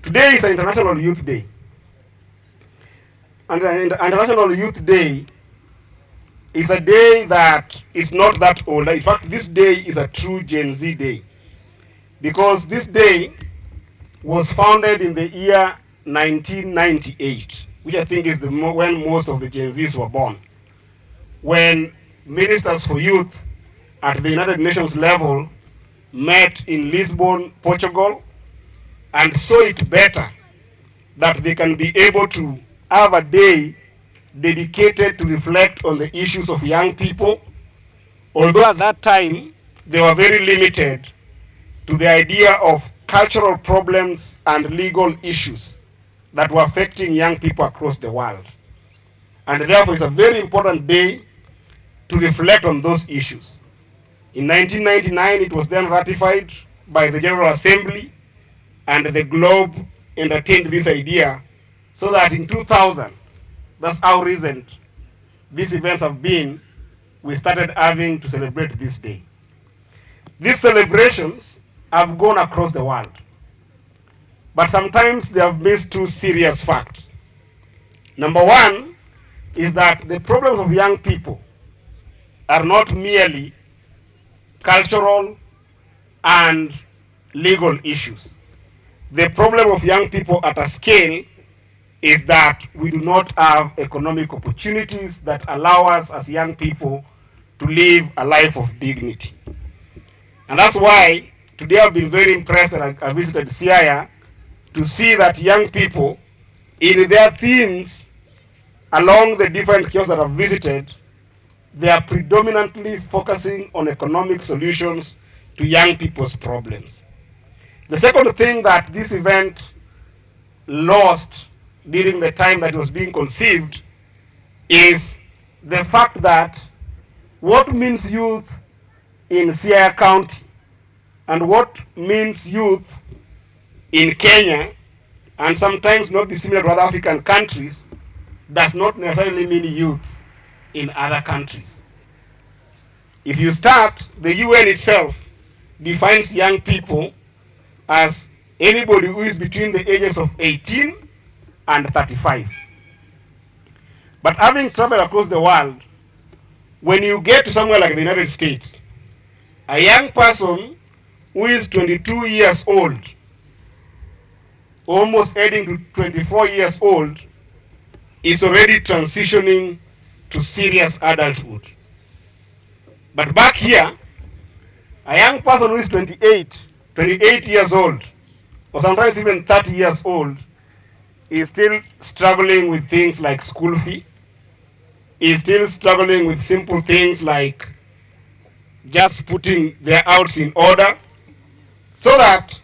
Today is International Youth Day. And International Youth Day is a day that is not that old. In fact, this day is a true Gen Z day. Because this day was founded in the year 1998, which I think is when most of the Gen Zs were born. When ministers for youth at the United Nations level met in Lisbon, Portugal, and saw it better that they can be able to have a day dedicated to reflect on the issues of young people, although at that time they were very limited to the idea of cultural problems and legal issues that were affecting young people across the world. And therefore it's a very important day to reflect on those issues. In 1999, it was then ratified by the General Assembly, and the globe entertained this idea, so that in 2000, that's how recent these events have been, we started having to celebrate this day. These celebrations have gone across the world, but sometimes they have missed two serious facts. Number one is that the problems of young people are not merely cultural and legal issues. The problem of young people at a scale is that we do not have economic opportunities that allow us as young people to live a life of dignity. And that's why today I've been very impressed, and I visited Siaya to see that young people in their themes along the different kiosks that I've visited, they are predominantly focusing on economic solutions to young people's problems. The second thing that this event lost during the time that it was being conceived is the fact that what means youth in Siaya County and what means youth in Kenya, and sometimes not dissimilar to other African countries, does not necessarily mean youth in other countries. If you start, the UN itself defines young people as anybody who is between the ages of 18 and 35. But having traveled across the world, when you get to somewhere like the United States, a young person who is 22 years old, almost heading to 24 years old, is already transitioning to serious adulthood. But back here, a young person who is 28 years old, or sometimes even 30 years old, is still struggling with things like school fee, is still struggling with simple things like just putting their house in order, so that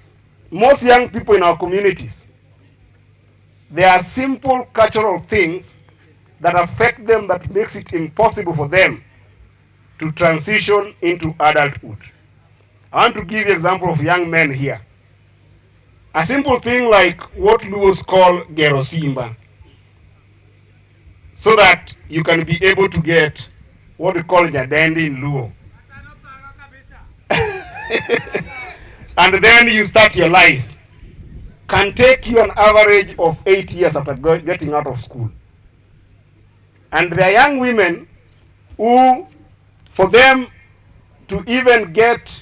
most young people in our communities, there are simple cultural things that affect them that makes it impossible for them to transition into adulthood. I want to give you an example of young men here. A simple thing like what Luos call gerosimba, so that you can be able to get what we call jadendi in Luo. And then you start your life. Can take you an average of 8 years after getting out of school. And there are young women who, for them to even get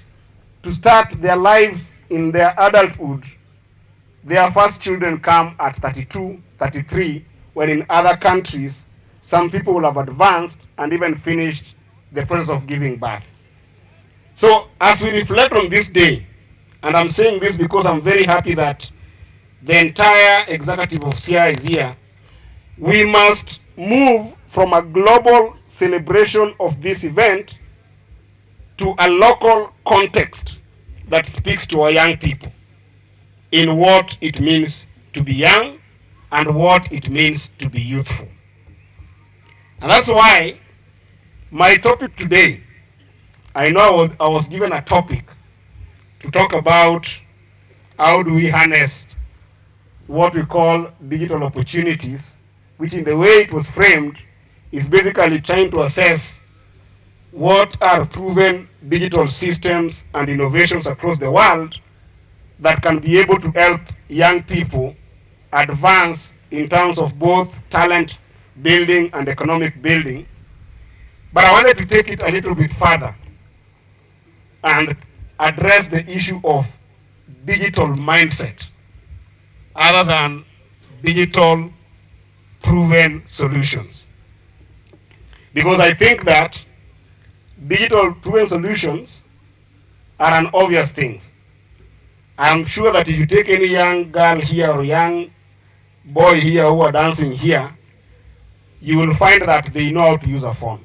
to start their lives in their adulthood, their first children come at 32, 33, when in other countries, some people will have advanced and even finished the process of giving birth. So as we reflect on this day, and I'm saying this because I'm very happy that the entire executive of Siaya is here, we must move from a global celebration of this event to a local context that speaks to our young people in what it means to be young and what it means to be youthful. And that's why my topic today, I know I was given a topic to talk about how do we harness what we call digital opportunities, which in the way it was framed is basically trying to assess what are proven digital systems and innovations across the world that can be able to help young people advance in terms of both talent building and economic building. But I wanted to take it a little bit further and address the issue of digital mindset other than digital proven solutions. Because I think that digital proven solutions are an obvious thing. I'm sure that if you take any young girl here or young boy here who are dancing here, you will find that they know how to use a phone.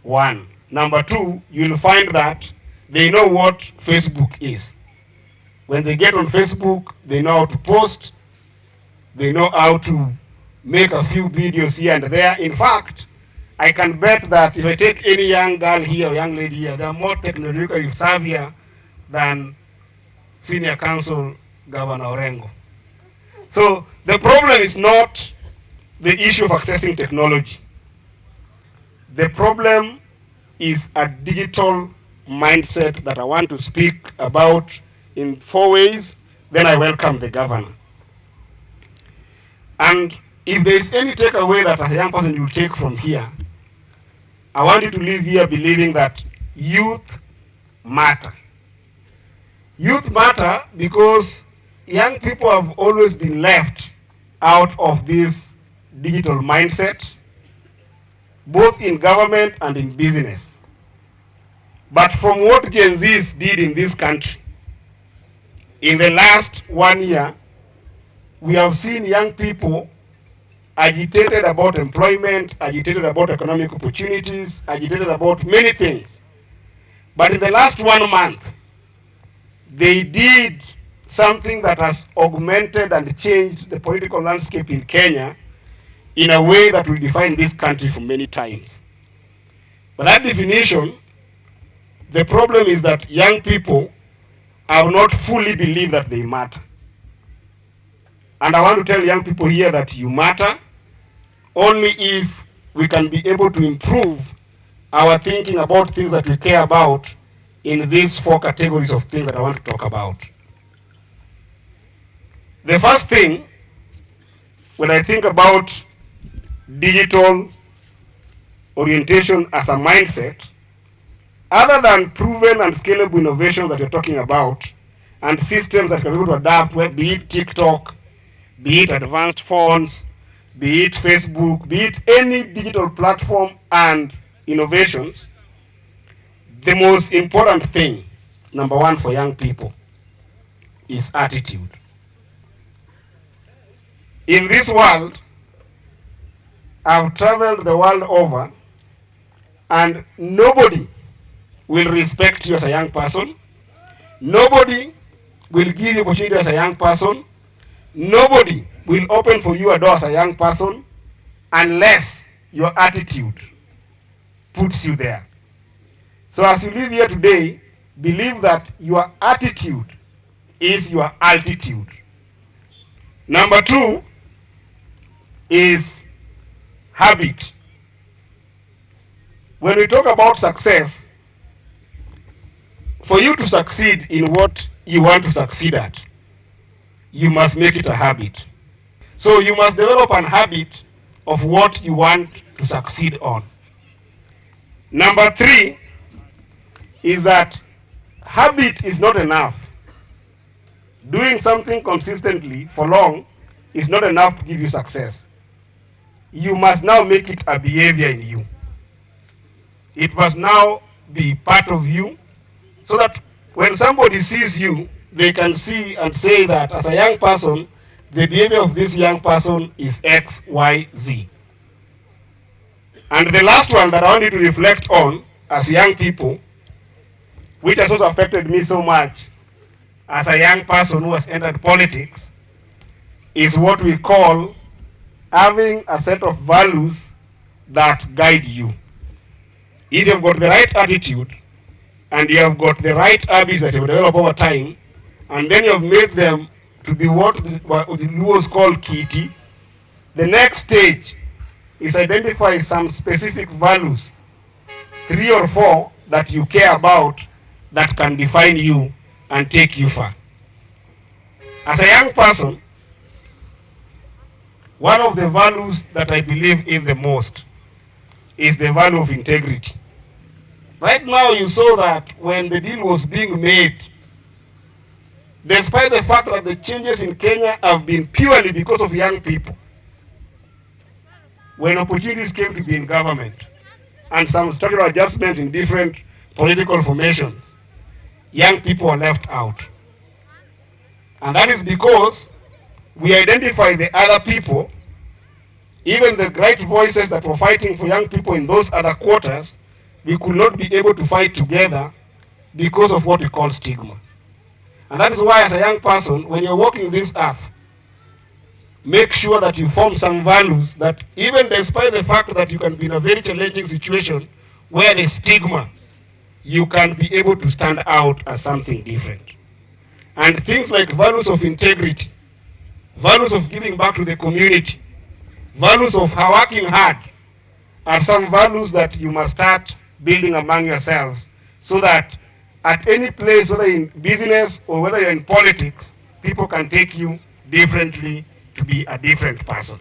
One. Number two, you will find that they know what Facebook is. When they get on Facebook, they know how to post, they know how to make a few videos here and there. In fact, I can bet that if I take any young girl here or young lady here, they are more technologically savvier than Senior Counsel Governor Orengo. So the problem is not the issue of accessing technology. The problem is a digital mindset that I want to speak about in 4 ways. Then I welcome the governor. And if there is any takeaway that as a young person you will take from here, I want you to leave here believing that youth matter. Youth matter because young people have always been left out of this digital mindset, both in government and in business. But from what Gen Zs did in this country, in the last 1 year, we have seen young people agitated about employment, agitated about economic opportunities, agitated about many things. But in the last 1 month, they did something that has augmented and changed the political landscape in Kenya in a way that will define this country for many times. But that definition, the problem is that young people have not fully believed that they matter. And I want to tell young people here that you matter only if we can be able to improve our thinking about things that we care about in these 4 categories of things that I want to talk about. The first thing, when I think about digital orientation as a mindset, other than proven and scalable innovations that you're talking about, and systems that can be able to adapt, be it TikTok, be it advanced phones, be it Facebook, be it any digital platform and innovations, the most important thing, number one for young people, is attitude. In this world, I've traveled the world over, and nobody will respect you as a young person. Nobody will give you opportunity as a young person. Nobody will open for you a door as a young person unless your attitude puts you there. So as you live here today, believe that your attitude is your altitude. Number 2 is habit. When we talk about success, for you to succeed in what you want to succeed at, you must make it a habit. So you must develop an habit of what you want to succeed on. Number 3 is that habit is not enough. Doing something consistently for long is not enough to give you success. You must now make it a behavior in you. It must now be part of you, so that when somebody sees you, they can see and say that as a young person, the behavior of this young person is X, Y, Z. And the last one that I want you to reflect on as young people, which has also affected me so much as a young person who has entered politics, is what we call having a set of values that guide you. If you've got the right attitude and you have got the right habits that you develop over time, and then you have made them to be what the Luos call kiti, the next stage is identify some specific values, 3 or 4 that you care about, that can define you and take you far. As a young person, one of the values that I believe in the most is the value of integrity. Right now you saw that when the deal was being made, despite the fact that the changes in Kenya have been purely because of young people, when opportunities came to be in government and some structural adjustments in different political formations, young people are left out. And that is because we identify the other people, even the great voices that were fighting for young people in those other quarters, we could not be able to fight together because of what we call stigma. And that is why as a young person, when you're walking this earth, make sure that you form some values that even despite the fact that you can be in a very challenging situation where there's stigma, you can be able to stand out as something different. And things like values of integrity, values of giving back to the community, values of working hard are some values that you must start building among yourselves so that at any place, whether in business or whether you're in politics, people can take you differently to be a different person.